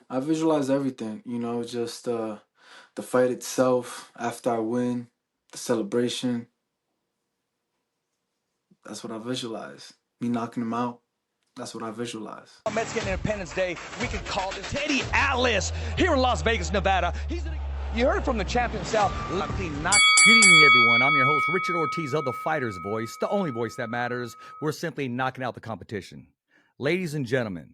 I visualize everything, just the fight itself, after I win, the celebration. That's what I visualize. Me knocking him out. That's what I visualize. Mexican Independence Day, we could call this Teddy Atlas here in Las Vegas, Nevada. You heard it from the champion himself. Good evening, everyone. I'm your host, Richard Ortiz of The Fighter's Voice, the only voice that matters. We're simply knocking out the competition. Ladies and gentlemen,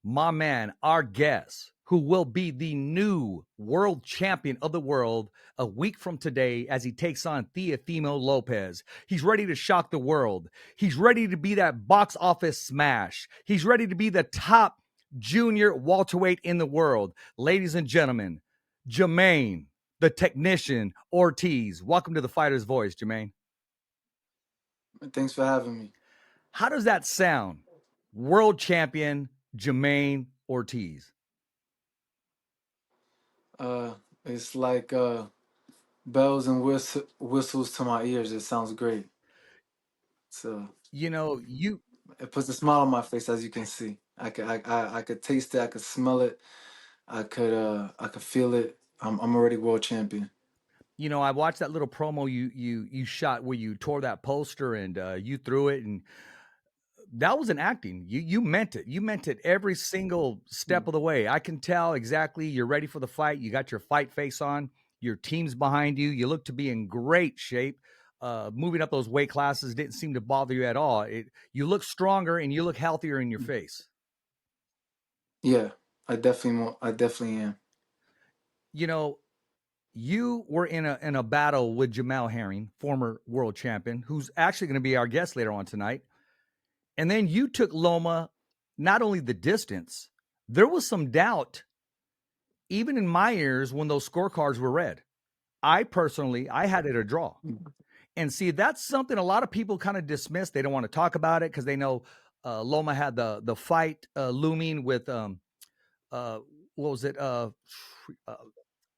my man, our guest, who will be the new world champion of the world a week from today as he takes on Teofimo Lopez. He's ready to shock the world. He's ready to be that box office smash. He's ready to be the top junior welterweight in the world. Ladies and gentlemen, Jamaine, the technician, Ortiz. Welcome to The Fighter's Voice, Jamaine. Thanks for having me. How does that sound? World champion Jamaine Ortiz. It's like bells and whistles to my ears. It sounds great. So it puts a smile on my face, as you can see. I could taste it. I could smell it. I could feel it. I'm already world champion. I watched that little promo you shot where you tore that poster and you threw it, and that was an acting. You meant it. You meant it every single step of the way. I can tell exactly you're ready for the fight. You got your fight face on. Your team's behind you. You look to be in great shape. Moving up those weight classes didn't seem to bother you at all. You look stronger and you look healthier in your face. Yeah, I definitely am. You were in a battle with Jamel Herring, former world champion, who's actually going to be our guest later on tonight. And then you took Loma not only the distance, there was some doubt even in my ears when those scorecards were read. I had it a draw. And see, that's something a lot of people kind of dismiss. They don't want to talk about it because they know Loma had the fight looming with what was it?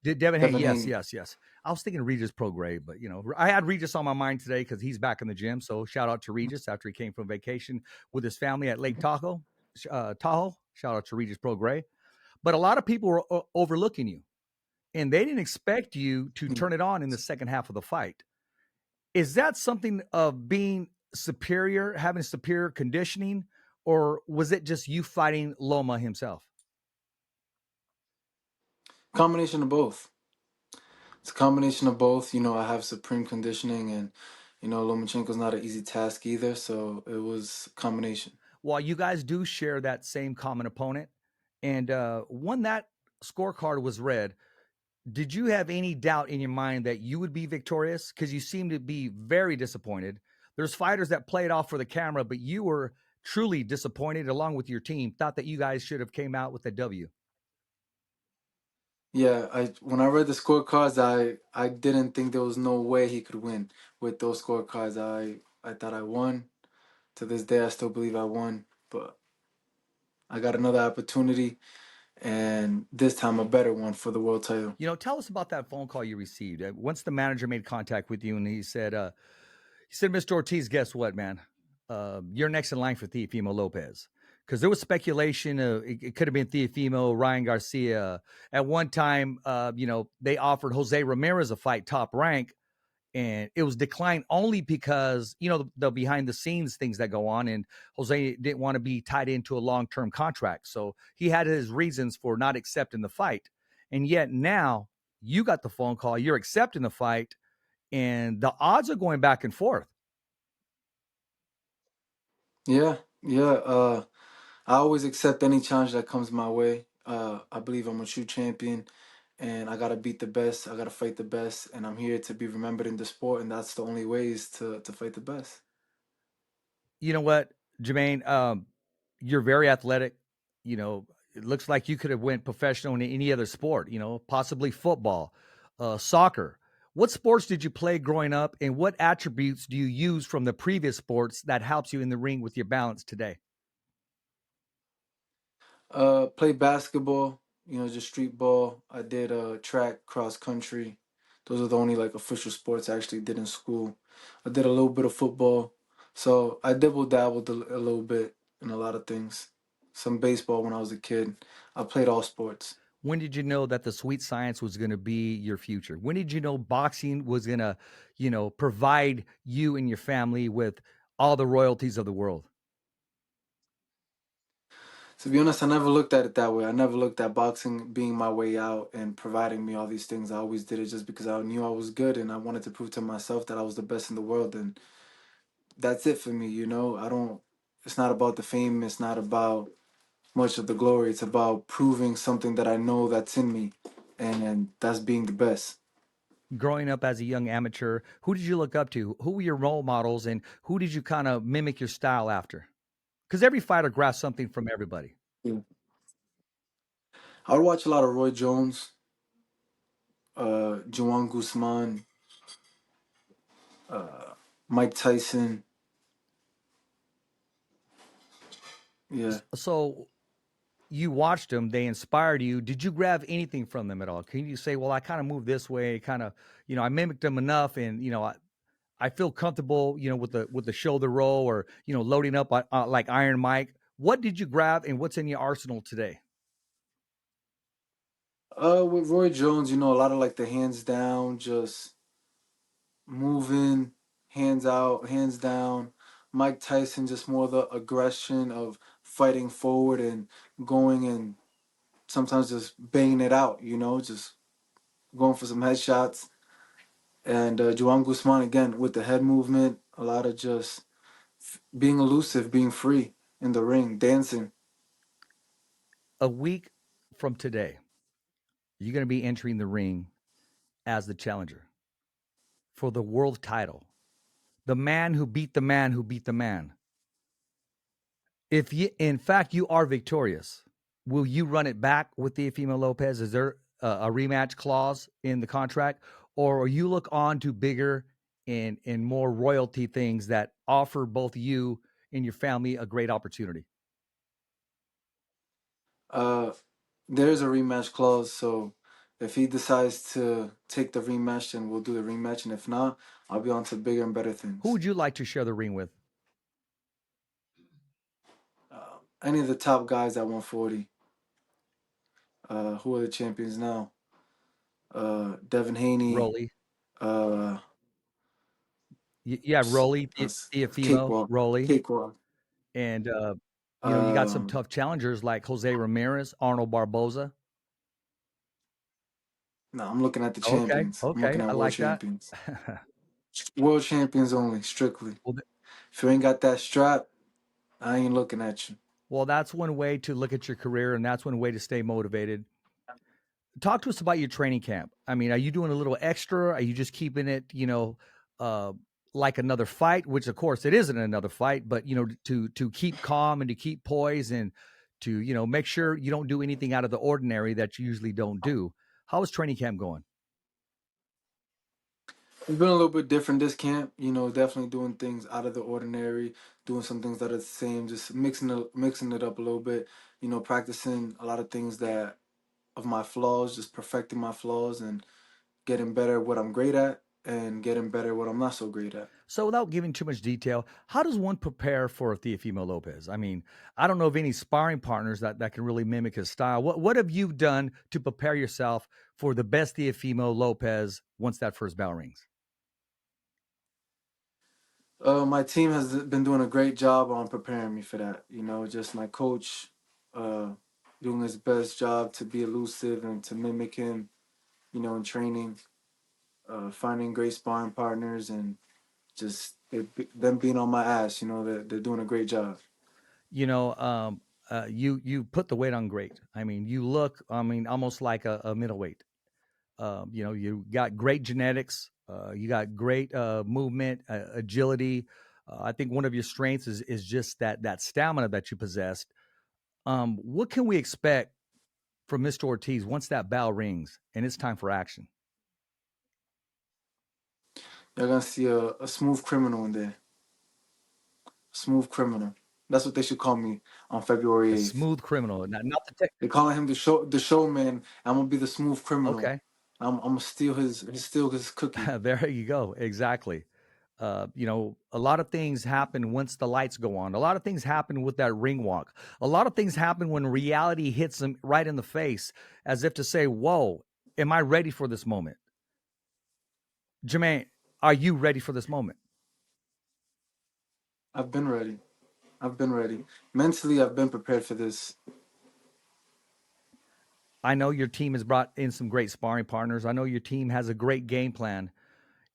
Devin Haney. Yes. I was thinking Regis Prograis, but I had Regis on my mind today because he's back in the gym. So shout out to Regis after he came from vacation with his family at Lake Tahoe. Shout out to Regis Prograis. But a lot of people were overlooking you, and they didn't expect you to turn it on in the second half of the fight. Is that something of being superior, having superior conditioning, or was it just you fighting Loma himself? Combination of both. It's a combination of both. I have supreme conditioning, and Lomachenko's not an easy task either. So it was a combination. Well, you guys do share that same common opponent, and when that scorecard was read, did you have any doubt in your mind that you would be victorious? Because you seem to be very disappointed. There's fighters that play it off for the camera, but you were truly disappointed along with your team, thought that you guys should have came out with a W. Yeah, when I read the scorecards, I didn't think there was no way he could win with those scorecards. I thought I won. To this day, I still believe I won, but I got another opportunity, and this time a better one for the world title. Tell us about that phone call you received. Once the manager made contact with you, and he said, Mr. Ortiz, guess what, man? You're next in line for Teofimo Lopez. Because there was speculation it could have been Teofimo, Ryan Garcia. At one time, they offered Jose Ramirez a fight, top rank, and it was declined only because the behind the scenes things that go on, and Jose didn't want to be tied into a long-term contract, so he had his reasons for not accepting the fight. And yet now you got the phone call, you're accepting the fight, and the odds are going back and forth. Yeah. I always accept any challenge that comes my way. I believe I'm a true champion, and I gotta beat the best. I gotta fight the best, and I'm here to be remembered in the sport, and that's the only way is to fight the best. You know what, Jermaine? You're very athletic. It looks like you could have went professional in any other sport. Possibly football, soccer. What sports did you play growing up, and what attributes do you use from the previous sports that helps you in the ring with your balance today? Play basketball. Just street ball. I did track, cross country. Those are the only like official sports I actually did in school. I did a little bit of football, so I dabbled a little bit in a lot of things. some baseball when I was a kid. I played all sports. When did you know that the sweet science was going to be your future? When did you know boxing was going to, provide you and your family with all the royalties of the world? To be honest, I never looked at it that way. I never looked at boxing being my way out and providing me all these things. I always did it just because I knew I was good and I wanted to prove to myself that I was the best in the world. And that's it for me, you know? It's not about the fame. It's not about much of the glory. It's about proving something that I know that's in me. And that's being the best. Growing up as a young amateur, who did you look up to? Who were your role models and who did you kind of mimic your style after? Because every fighter grasps something from everybody. Yeah. I would watch a lot of Roy Jones, Juan Guzman, Mike Tyson. Yeah. So you watched them, they inspired you. Did you grab anything from them at all? Can you say, well, I kind of moved this way, kind of, I mimicked them enough and, I feel comfortable, with the shoulder roll or, loading up like Iron Mike. What did you grab and what's in your arsenal today? With Roy Jones, a lot of like the hands down, just moving, hands out, hands down. Mike Tyson, just more the aggression of fighting forward and going and sometimes just banging it out, just going for some headshots. And Juan Guzman, again, with the head movement, a lot of just being elusive, being free in the ring, dancing. A week from today, you're going to be entering the ring as the challenger for the world title. The man who beat the man who beat the man. If you, in fact, you are victorious, will you run it back with Teofimo Lopez? Is there a rematch clause in the contract, or you look on to bigger and more royalty things that offer both you and your family a great opportunity? There's a rematch clause, so if he decides to take the rematch, then we'll do the rematch, and if not, I'll be on to bigger and better things. Who would you like to share the ring with? Any of the top guys at 140. Who are the champions now? Devin Haney. Rolly. Uh, Yeah, Rolly, Teofimo, Cakewalk. Rolly. Cakewalk. And, you got some tough challengers like Jose Ramirez, Arnold Barboza. No, I'm looking at the Okay, champions. I'm okay, looking at I world like that. champions. World champions only, strictly. Well, If you ain't got that strap, I ain't looking at you. well, that's one way to look at your career, and that's one way to stay motivated. Talk to us about your training camp. I mean, are you doing a little extra? Are you just keeping it, uh, like another fight? Which, of course, it isn't another fight, but to keep calm and to keep poise and to make sure you don't do anything out of the ordinary that you usually don't do. How is training camp going? It's been a little bit different this camp, definitely doing things out of the ordinary, doing some things that are the same, just mixing it up a little bit, practicing a lot of things that of my flaws, just perfecting my flaws and getting better at what I'm great at and getting better at what I'm not so great at. So, without giving too much detail, how does one prepare for Teofimo Lopez? I mean, I don't know of any sparring partners that can really mimic his style. What have you done to prepare yourself for the best Teofimo Lopez once that first bell rings? My team has been doing a great job on preparing me for that. Just my coach doing his best job to be elusive and to mimic him, in training, finding great sparring partners and just them being on my ass. They're doing a great job. You put the weight on great. I mean, you look, almost like a middleweight. You got great genetics. You got great movement, agility. I think one of your strengths is just that stamina that you possessed. What can we expect from Mr. Ortiz once that bell rings and it's time for action? You're gonna see a smooth criminal in there. Smooth criminal. That's what they should call me on February A 8th. smooth criminal, not the tech. They're calling him the showman. I'm gonna be the smooth criminal. Okay. I'm gonna steal his cookie. There you go. Exactly. A lot of things happen once the lights go on. A lot of things happen with that ring walk. A lot of things happen when reality hits them right in the face, as if to say, "Whoa, am I ready for this moment?" Jamaine, are you ready for this moment? I've been ready. I've been ready. Mentally, I've been prepared for this. I know your team has brought in some great sparring partners. I know your team has a great game plan.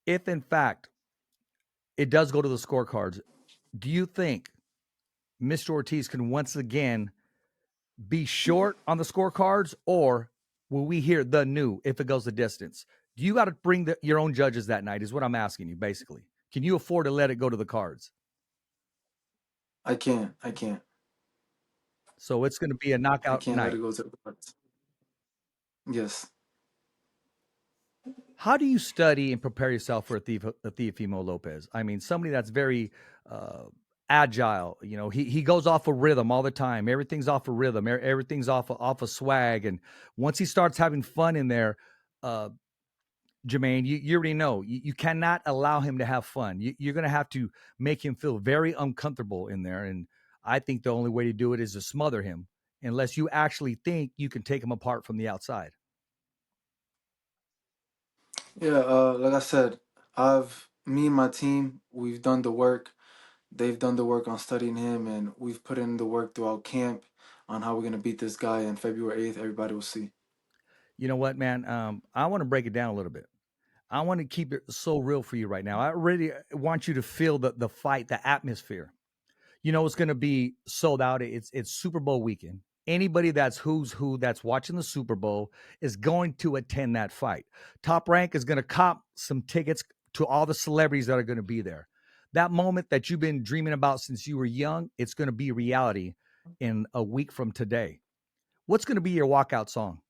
If in fact it does go to the scorecards, do you think Mr. Ortiz can once again be short on the scorecards, or will we hear the new if it goes the distance? Do you got to bring your own judges that night? Is what I'm asking you, basically. Can you afford to let it go to the cards? I can't. I can't. So it's going to be a I knockout can't let night. it go to the cards. Yes. How do you study and prepare yourself for a Teofimo Lopez? I mean, somebody that's very uh, agile. He goes off a rhythm all the time. Everything's off a rhythm. Everything's off a swag. And once he starts having fun in there, uh, Jermaine, you already know you cannot allow him to have fun. You're going to have to make him feel very uncomfortable in there. And I think the only way to do it is to smother him, unless you actually think you can take him apart from the outside. Yeah. Like I said, me and my team, we've done the work. They've done the work on studying him, and we've put in the work throughout camp on how we're gonna beat this guy. And February 8th, everybody will see. You know what, man? I want to break it down a little bit. I want to keep it so real for you right now. I really want you to feel the fight, the atmosphere. It's going to be sold out. It's Super Bowl weekend. Anybody that's who's who that's watching the Super Bowl is going to attend that fight. Top Rank is going to cop some tickets to all the celebrities that are going to be there. That moment that you've been dreaming about since you were young, it's going to be reality in a week from today. What's going to be your walkout song?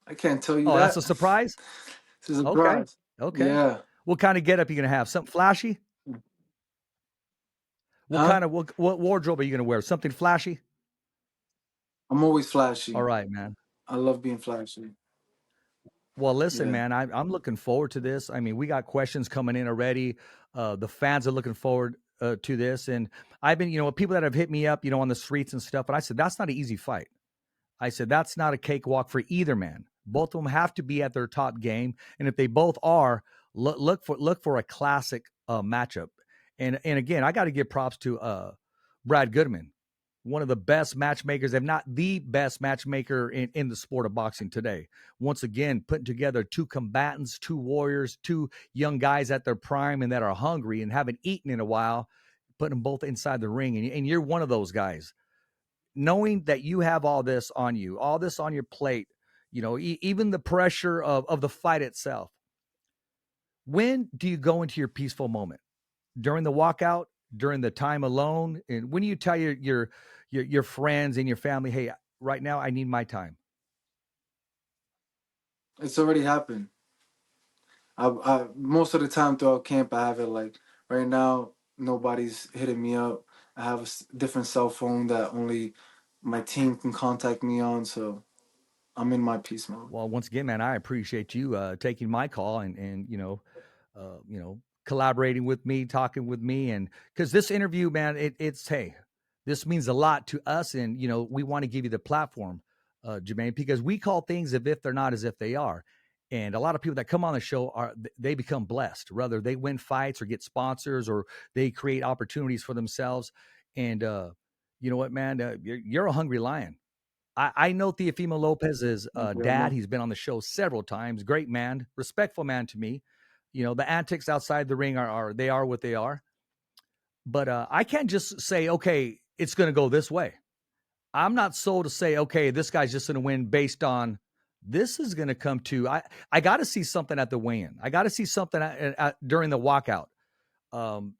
I can't tell you Oh, that's that. a surprise? It's a Okay. surprise. Okay. Yeah. What kind of getup you going to have? Something flashy? Huh? What wardrobe are you going to wear? Something flashy? I'm always All flashy. right, man. I love being flashy. Well, listen, Yeah. man, I'm looking forward to this. I mean, we got questions coming in already. The fans are looking forward to this. And I've been, people that have hit me up, on the streets and stuff. But I said, that's not an easy fight. I said, that's not a cakewalk for either man. Both of them have to be at their top game. And if they both are, look for a classic matchup. And again, I got to give props to Brad Goodman, one of the best matchmakers, if not the best matchmaker in the sport of boxing today. Once again, putting together two combatants, two warriors, two young guys at their prime and that are hungry and haven't eaten in a while, putting them both inside the ring. And you're one of those guys. Knowing that you have all this on you, all this on your plate, even the pressure of the fight itself. When do you go into your peaceful moment? During the walkout, during the time alone, and when do you tell your friends and your family, hey, right now I need my time? It's already happened. I most of the time throughout camp, I have it like right now. Nobody's hitting me up. I have a different cell phone that only my team can contact me on. So I'm in my peace mode. Well, once again, man, I appreciate you taking my call and collaborating with me, talking with me, and because this interview, man, it's hey, this means a lot to us, and we want to give you the platform, Jamaine, because we call things as if they're not as if they are, and a lot of people that come on the show they become blessed, whether they win fights or get sponsors or they create opportunities for themselves, and you know what, man, you're a hungry lion. I know Teofimo Lopez's Thank you. I dad. know. He's been on the show several times. Great man, respectful man to me. The antics outside the ring are they are what they are. But I can't just say, okay, it's going to go this way. I'm not sold to say, okay, this guy's just going to win based on this is going to come to. I got to see something at the weigh-in. I got to see something during the walkout.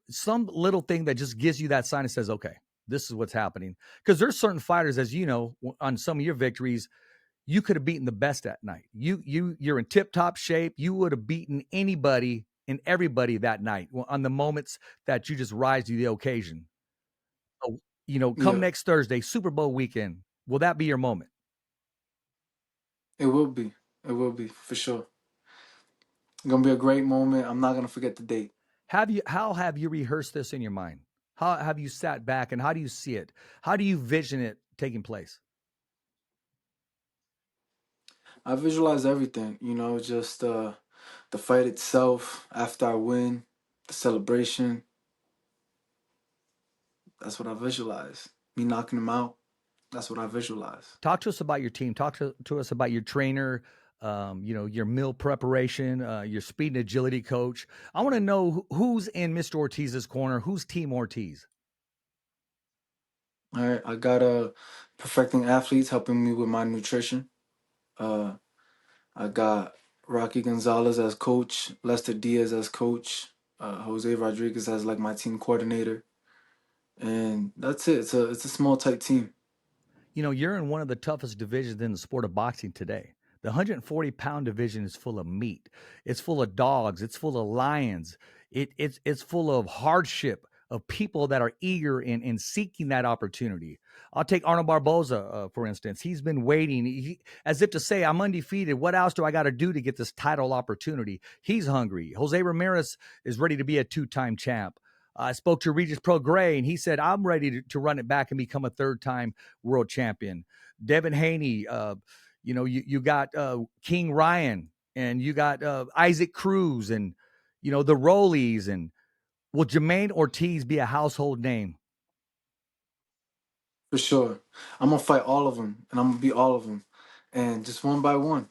Some little thing that just gives you that sign and says, okay, this is what's happening. Because there's certain fighters, as you know, on some of your victories, you could have beaten the best that night. You're in tip-top shape. You would have beaten anybody and everybody that night on the moments that you just rise to the occasion. So, come Yeah, next Thursday, Super Bowl weekend. Will that be your moment? it will be. It will be for sure. Gonna be a great moment. I'm not gonna forget the date. How have you rehearsed this in your mind? How have you sat back and how do you see it? How do you vision it taking place? I visualize everything, just the fight itself after I win, the celebration. That's what I visualize. Me knocking him out. That's what I visualize. Talk to us about your team. Talk to us about your trainer, your meal preparation, your speed and agility coach. I want to know who's in Mr. Ortiz's corner. Who's Team Ortiz? All right, I got perfecting athletes helping me with my nutrition. Uh, I got Rocky Gonzalez as coach, Lester Diaz as coach, Jose Rodriguez as like my team coordinator, and that's it. It's a small tight team. You're in one of the toughest divisions in the sport of boxing today. The 140-pound division is full of meat. It's full of dogs. It's full of lions. It's full of hardship, of people that are eager in seeking that opportunity. I'll take Arnold Barboza, for instance. He's been waiting as if to say, I'm undefeated. What else do I got to do to get this title opportunity? He's hungry. Jose Ramirez is ready to be a two-time champ. I spoke to Regis Prograis, and he said, I'm ready to run it back and become a third-time world champion. Devin Haney, you got King Ryan, and you got Isaac Cruz, and, the Rollies. And will Jamaine Ortiz be a household name? For sure. I'm gonna fight all of them, and I'm gonna beat all of them, and just one by one.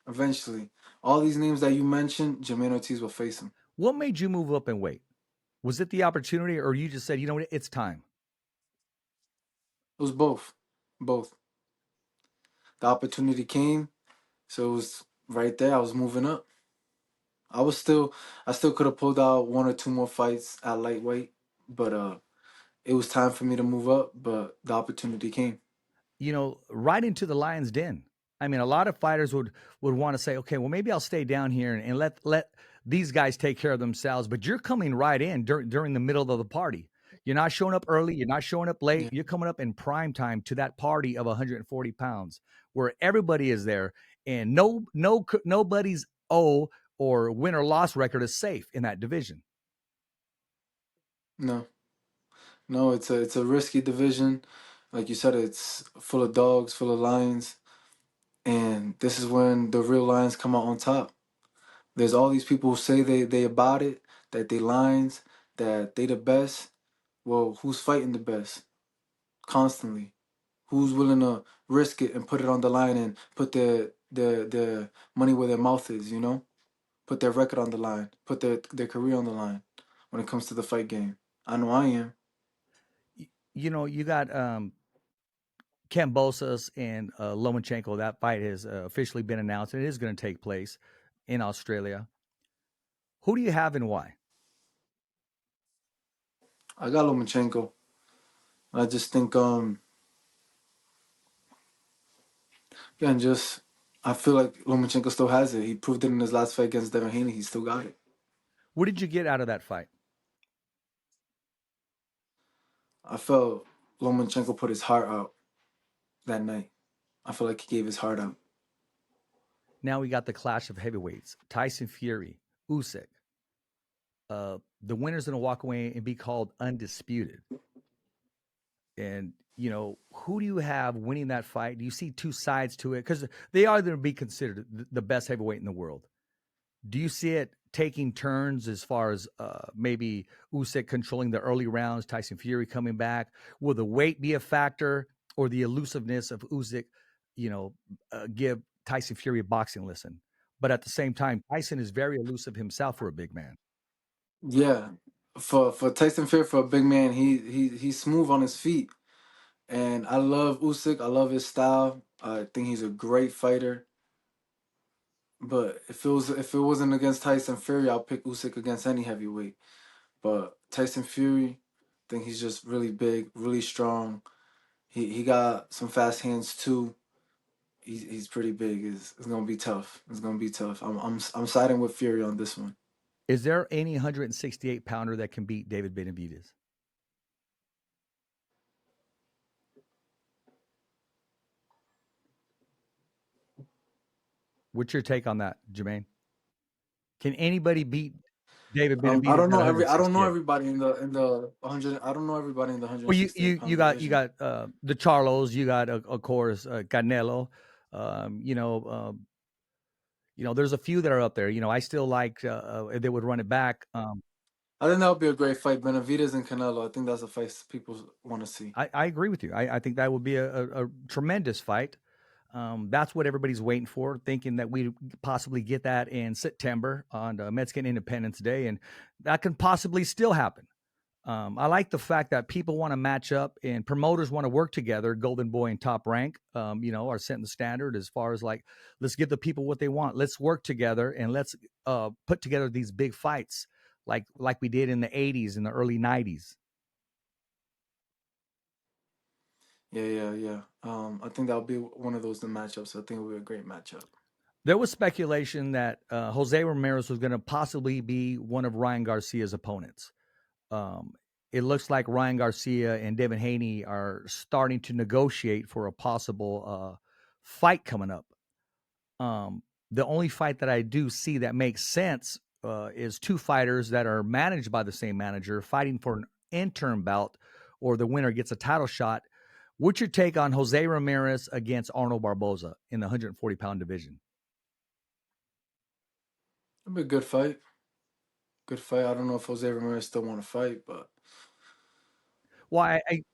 Eventually, all these names that you mentioned, Jermaine Ortiz will face them. What made you move up in weight? Was it the opportunity, or you just said, you know what, it's time? It was both. The opportunity came, so it was right there. I was moving up. I still could have pulled out one or two more fights at lightweight, but it was time for me to move up. But the opportunity came. Right into the lion's den. I mean, a lot of fighters would want to say, okay, well, maybe I'll stay down here and let these guys take care of themselves. But you're coming right in during the middle of the party. You're not showing up early. You're not showing up late. Yeah. You're coming up in prime time to that party of 140 pounds where everybody is there, and nobody's or win or loss record is safe in that division. No, no, it's a risky division. Like you said, it's full of dogs, full of lions, and this is when the real lions come out on top. There's all these people who say they about it, that they lions, that they the best. Well, who's fighting the best constantly? Who's willing to risk it and put it on the line and put their money where their mouth is, Put their record on the line, put their career on the line when it comes to the fight game. I know I am. You got Kambosos and Lomachenko. That fight has officially been announced, and it is going to take place in Australia. Who do you have and why? I got Lomachenko. I just think again, just I feel like Lomachenko still has it. He proved it in his last fight against Devin Haney. He still got it. What did you get out of that fight? I felt Lomachenko put his heart out that night. I feel like he gave his heart out. Now we got the clash of heavyweights: Tyson Fury, Usyk. The winner's going to walk away and be called undisputed. And who do you have winning that fight? Do you see two sides to it? Because they are going to be considered the best heavyweight in the world. Do you see it taking turns as far as maybe Usyk controlling the early rounds, Tyson Fury coming back? Will the weight be a factor, or the elusiveness of Usyk, give Tyson Fury a boxing lesson? But at the same time, Tyson is very elusive himself for a big man. Yeah, for Tyson Fury, for a big man, he's smooth on his feet, and I love Usyk. I love his style. I think he's a great fighter. But if it wasn't against Tyson Fury, I'll pick Usyk against any heavyweight. But Tyson Fury, I think he's just really big, really strong. He got some fast hands too. He's pretty big. It's gonna be tough. It's gonna be tough. I'm siding with Fury on this one. Is there any 168 pounder that can beat David Benavidez? What's your take on that, Jamaine? Can anybody beat David I Benavidez don't at know I don't know 168? everybody in the 100. I don't know everybody in the Well, 168 pound you division. got the Charlos, you got of course Canelo. There's a few that are up there. I still like if they would run it back. I think that would be a great fight, Benavidez and Canelo. I think that's a fight people want to see. I agree with you. I think that would be a tremendous fight. That's what everybody's waiting for, thinking that we possibly get that in September on Mexican Independence Day, and that can possibly still happen. I like the fact that people want to match up and promoters want to work together. Golden Boy and Top Rank, are setting the standard as far as like, let's give the people what they want. Let's work together and let's put together these big fights like we did in the 80s and the early 90s. Yeah. I think that'll be one of those matchups. I think it'll be a great matchup. There was speculation that Jose Ramirez was going to possibly be one of Ryan Garcia's opponents. It looks like Ryan Garcia and Devin Haney are starting to negotiate for a possible fight coming up. The only fight that I do see that makes sense is two fighters that are managed by the same manager fighting for an interim bout, or the winner gets a title shot. What's your take on Jose Ramirez against Arnold Barboza in the 140-pound division? It'll be a good fight. Good fight. I don't know if Jose Ramirez still want to fight, but well, good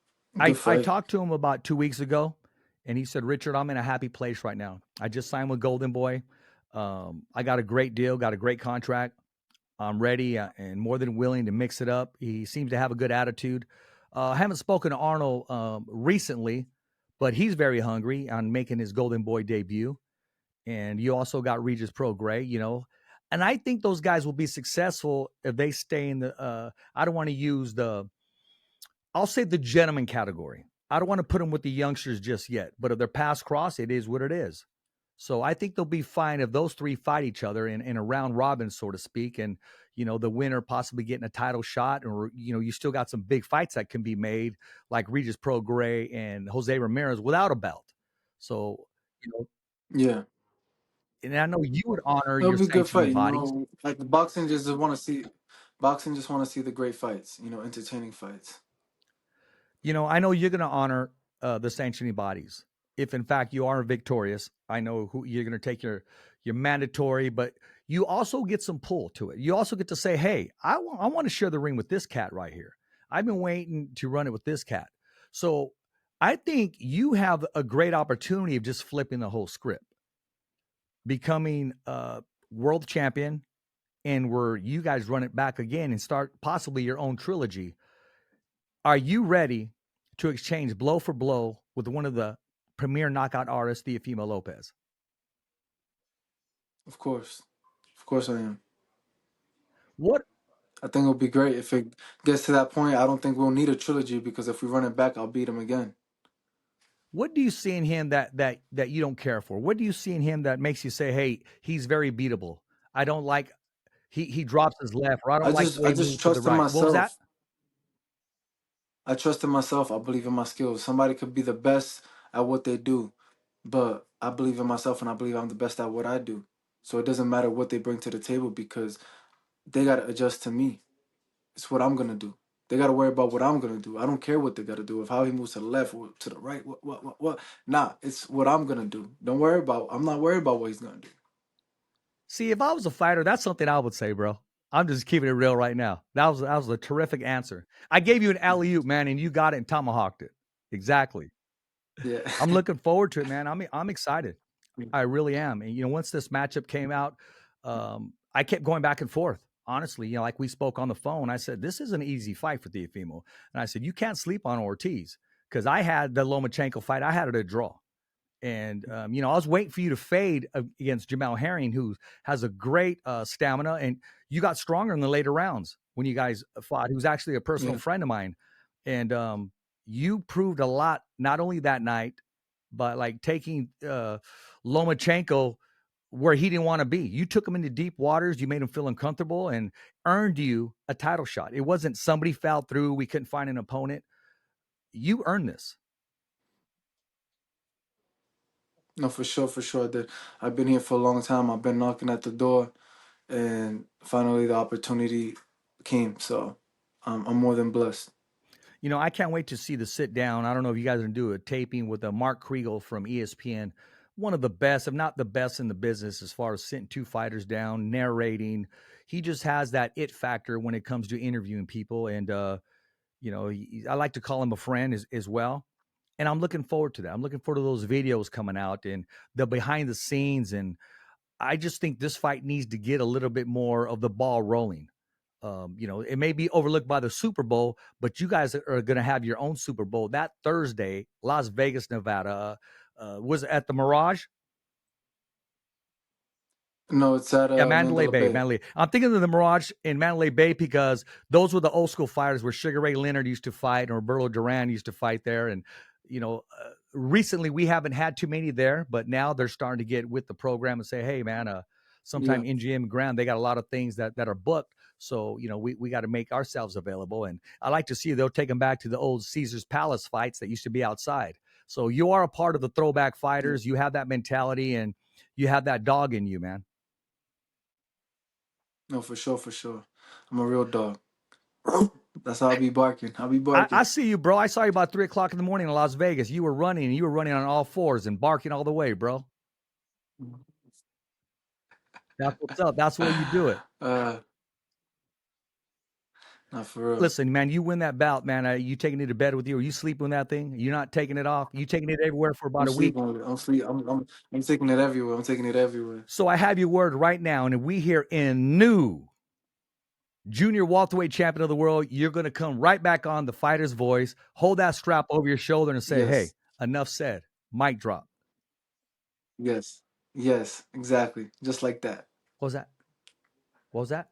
I fight. talked to him about 2 weeks ago, and he said, "Richard, I'm in a happy place right now. I just signed with Golden Boy. I got a great deal, got a great contract. I'm ready and more than willing to mix it up." He seems to have a good attitude. I haven't spoken to Arnold recently, but he's very hungry on making his Golden Boy debut. And you also got Regis Prograis, and I think those guys will be successful if they stay in the. I don't want to use I'll say the gentleman category. I don't want to put them with the youngsters just yet, but if they're past cross, it is what it is. So I think they'll be fine if those three fight each other in a round robin, so to speak, and the winner possibly getting a title shot, or you still got some big fights that can be made, like Regis Prograis and Jose Ramirez without a belt. So Yeah, and I know you would honor it'll your be a good sanctioning fight. bodies. Like the boxing just want to see. Boxing just want to see the great fights. Entertaining fights. I know you're going to honor the sanctioning bodies. If in fact you are victorious, I know who you're going to take your mandatory, but you also get some pull to it. You also get to say, "Hey, I want to share the ring with this cat right here. I've been waiting to run it with this cat." So I think you have a great opportunity of just flipping the whole script, becoming a world champion, and where you guys run it back again and start possibly your own trilogy. Are you ready to exchange blow for blow with one of the premier knockout artists, Teofimo Lopez? Of course, I am. What I think it'll be great if it gets to that point. I don't think we'll need a trilogy because if we run it back, I'll beat him again. what do you see in him that you don't care for? What do you see in him that makes you say, "Hey, he's very beatable"? I don't like he drops his left, or I don't like the way I he just moves to the trust in right. What was that? myself. I trust in myself. I believe in my skills. Somebody could be the best at what they do, but I believe in myself and I believe I'm the best at what I do. So it doesn't matter what they bring to the table because they got to adjust to me. It's what I'm going to do. They got to worry about what I'm going to do. I don't care what they got to do. If how he moves to the left or to the right, what. Nah, it's what I'm going to do. I'm not worried about what he's going to do. See, if I was a fighter, that's something I would say, bro. I'm just keeping it real right now. That was a terrific answer. I gave you an alley-oop, man, and you got it and tomahawked it. Exactly. Yeah. I'm looking forward to it, man. I'm excited. I really am. And once this matchup came out, I kept going back and forth. Honestly, like we spoke on the phone, I said this is an easy fight for Teofimo, and I said you can't sleep on Ortiz because I had the Lomachenko fight. I had it a draw, and I was waiting for you to fade against Jamel Herring, who has a great stamina, and you got stronger in the later rounds when you guys fought. He was actually a personal friend of mine, and you proved a lot not only that night, but like taking Lomachenko where he didn't want to be. You took him into deep waters. You made him feel uncomfortable and earned you a title shot. It wasn't somebody fouled through. We couldn't find an opponent. You earned this. No, for sure. I've been here for a long time. I've been knocking at the door. and finally the opportunity came. So I'm more than blessed. I can't wait to see the sit down. I don't know if you guys are going to do a taping with Mark Kriegel from ESPN, one of the best, if not the best in the business as far as sitting two fighters down, narrating. He just has that it factor when it comes to interviewing people. And, I like to call him a friend as well. And I'm looking forward to that. I'm looking forward to those videos coming out and the behind the scenes. And I just think this fight needs to get a little bit more of the ball rolling. It may be overlooked by the Super Bowl, but you guys are going to have your own Super Bowl that Thursday, Las Vegas, Nevada. Was it at the Mirage? No, it's at Yeah, Mandalay Mandela Bay. Bay. Mandalay. I'm thinking of the Mirage in Mandalay Bay because those were the old school fighters where Sugar Ray Leonard used to fight and Roberto Duran used to fight there. And, recently we haven't had too many there, but now they're starting to get with the program and say, hey, man, sometime Yeah. MGM Grand, they got a lot of things that are booked. So, we got to make ourselves available. And I like to see they'll take them back to the old Caesar's Palace fights that used to be outside. So you are a part of the throwback fighters. You have that mentality and you have that dog in you, man. No, for sure, for sure. I'm a real dog. That's how I'll be barking. I'll be barking. I see you, bro. I saw you about 3:00 in the morning in Las Vegas. You were running and you were running on all fours and barking all the way, bro. That's what's up. That's the way you do it. Not for real. Listen, man, you win that bout, man. You taking it to bed with you? Or you sleeping with that thing? You're not taking it off? You taking it everywhere for about a week? I'm taking it everywhere. I'm taking it everywhere. So I have your word right now. And if we hear in new junior welterweight champion of the world, you're going to come right back on the Fighter's Voice, hold that strap over your shoulder and say, hey, enough said. Mic drop. Yes. Yes, exactly. Just like that. What was that? What was that?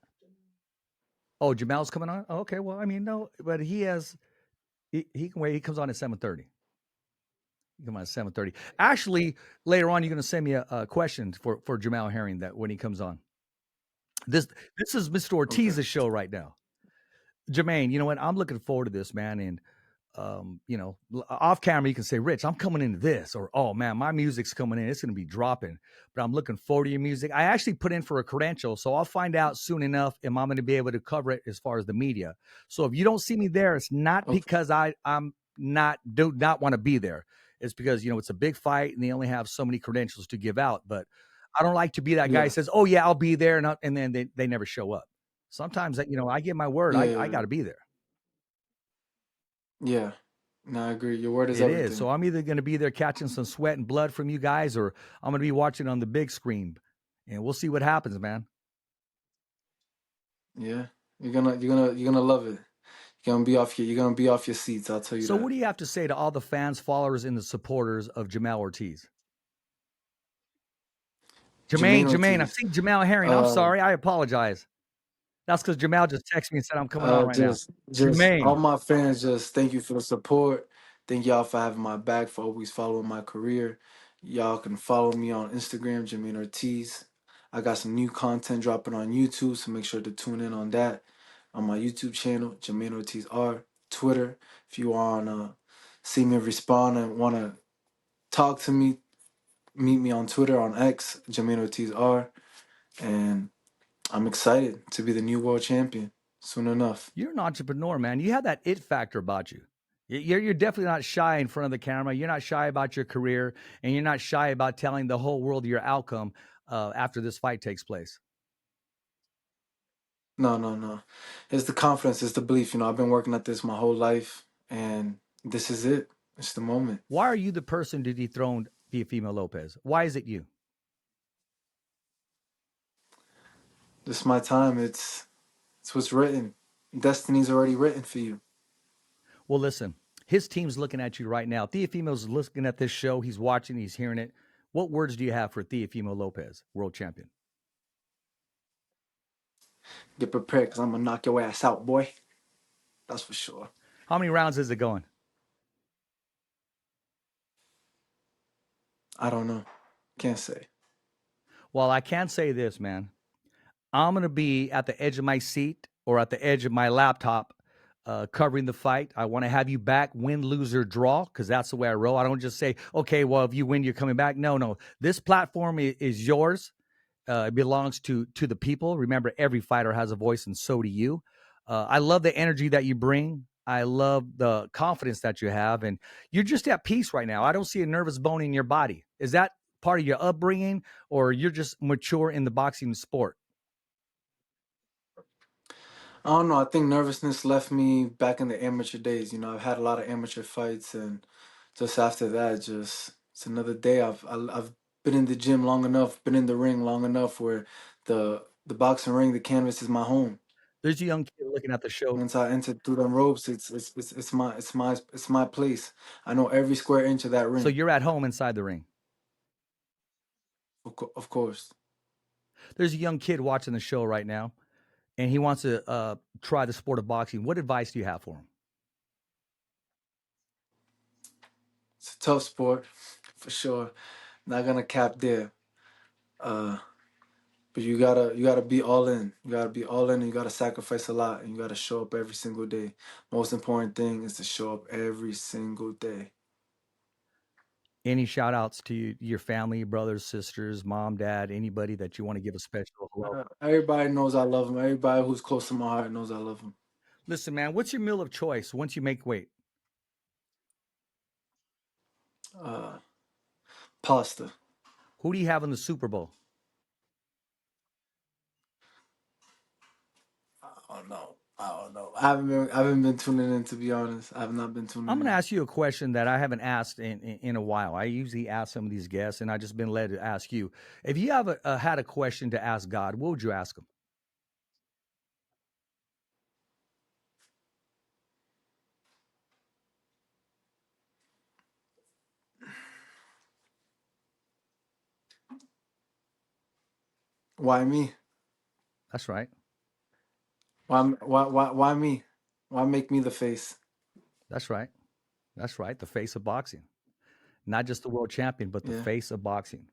Oh, Jamal's coming on? Oh, okay, well, I mean, no, but he can wait. He comes on at 7:30. He comes on at 7:30. Actually, later on, you're going to send me a question for Jamal Herring that when he comes on. This is Mr. Ortiz's show right now. Jamaine, you know what? I'm looking forward to this, man. And off camera, you can say, Rich, I'm coming into this, or, oh man, my music's coming in. It's going to be dropping, but I'm looking forward to your music. I actually put in for a credential, so I'll find out soon enough if I'm going to be able to cover it as far as the media. So if you don't see me there, it's not because I'm do not want to be there. It's because, it's a big fight and they only have so many credentials to give out. But I don't like to be that guy who says, oh yeah, I'll be there. And then they never show up. Sometimes, I give my word. I got to be there. Yeah. No, I agree. Your word is everything. It is. So I'm either going to be there catching some sweat and blood from you guys, or I'm going to be watching on the big screen, and we'll see what happens, man. Yeah, you're gonna love it. You're gonna be off your seats. I'll tell you. So what do you have to say to all the fans, followers, and the supporters of Jamal Ortiz? Jamaine. I think Jamal Herring. I'm sorry. I apologize. That's because Jamal just texted me and said I'm coming on right now. Jermaine. All my fans, just thank you for the support. Thank y'all for having my back, for always following my career. Y'all can follow me on Instagram, Jamaine Ortiz. I got some new content dropping on YouTube, so make sure to tune in on that. On my YouTube channel, Jamaine Ortiz R. Twitter, if you want to see me respond and want to talk to me, meet me on Twitter, on X, Jamaine Ortiz R. And I'm excited to be the new world champion soon enough. You're an entrepreneur, man. You have that it factor about you. You're definitely not shy in front of the camera. You're not shy about your career, and you're not shy about telling the whole world your outcome after this fight takes place. No. It's the confidence. It's the belief. I've been working at this my whole life, and this is it. It's the moment. Why are you the person to dethrone Teofimo Lopez? Why is it you? This is my time. It's what's written. Destiny's already written for you. Well, listen, his team's looking at you right now. Teofimo's looking at this show. He's watching. He's hearing it. What words do you have for Teofimo Lopez, world champion? Get prepared, because I'm going to knock your ass out, boy. That's for sure. How many rounds is it going? I don't know. Can't say. Well, I can say this, man. I'm going to be at the edge of my seat or at the edge of my laptop covering the fight. I want to have you back, win, lose, or draw, because that's the way I roll. I don't just say, okay, well, if you win, you're coming back. No. This platform is yours. It belongs to the people. Remember, every fighter has a voice, and so do you. I love the energy that you bring. I love the confidence that you have, and you're just at peace right now. I don't see a nervous bone in your body. Is that part of your upbringing, or you're just mature in the boxing sport? I don't know. I think nervousness left me back in the amateur days. You know, I've had a lot of amateur fights, and just after that, just it's another day. I've been in the gym long enough, been in the ring long enough, where the boxing ring, the canvas is my home. There's a young kid looking at the show. Once I entered through them ropes, it's my place. I know every square inch of that ring. So you're at home inside the ring. Of course. There's a young kid watching the show right now, and he wants to try the sport of boxing. What advice do you have for him? It's a tough sport, for sure. Not gonna cap there. But you gotta be all in. You gotta be all in, and you gotta sacrifice a lot, and you gotta show up every single day. Most important thing is to show up every single day. Any shout outs to your family, brothers, sisters, mom, dad, anybody that you want to give a special hello? Everybody knows I love them. Everybody who's close to my heart knows I love them. Listen, man, what's your meal of choice once you make weight? Pasta. Who do you have in the Super Bowl? I don't know. I haven't been tuning in, to be honest. I have not been tuning in. I'm going to ask you a question that I haven't asked in a while. I usually ask some of these guests, and I've just been led to ask you. If you have had a question to ask God, what would you ask him? Why me? That's right. Why me? Why make me the face? That's right. That's right. The face of boxing. Not just the world champion, but the face of boxing.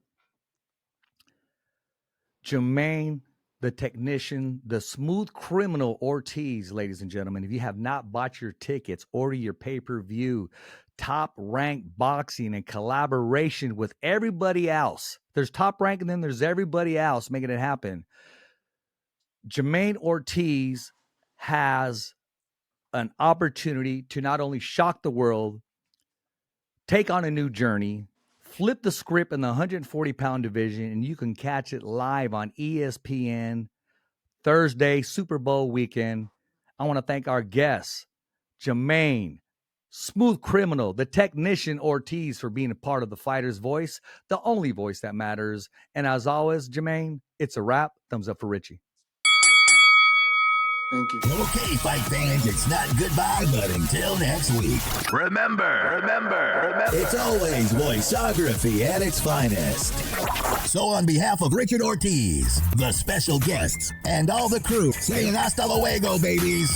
Jamaine, the technician, the smooth criminal Ortiz, ladies and gentlemen. If you have not bought your tickets, order your pay-per-view. Top Rank Boxing in collaboration with everybody else. There's Top Rank, and then there's everybody else making it happen. Jamaine Ortiz has an opportunity to not only shock the world, take on a new journey, flip the script in the 140-pound division, and you can catch it live on ESPN Thursday, Super Bowl weekend. I want to thank our guests, Jamaine, Smooth Criminal, the technician Ortiz, for being a part of the Fighter's Voice, the only voice that matters. And as always, Jamaine, it's a wrap. Thumbs up for Richie. Thank you. Okay, fight fans, it's not goodbye, but until next week. Remember, it's always voiceography at its finest. So on behalf of Richard Ortiz, the special guests, and all the crew, saying hasta luego, babies.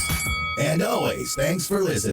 And always, thanks for listening.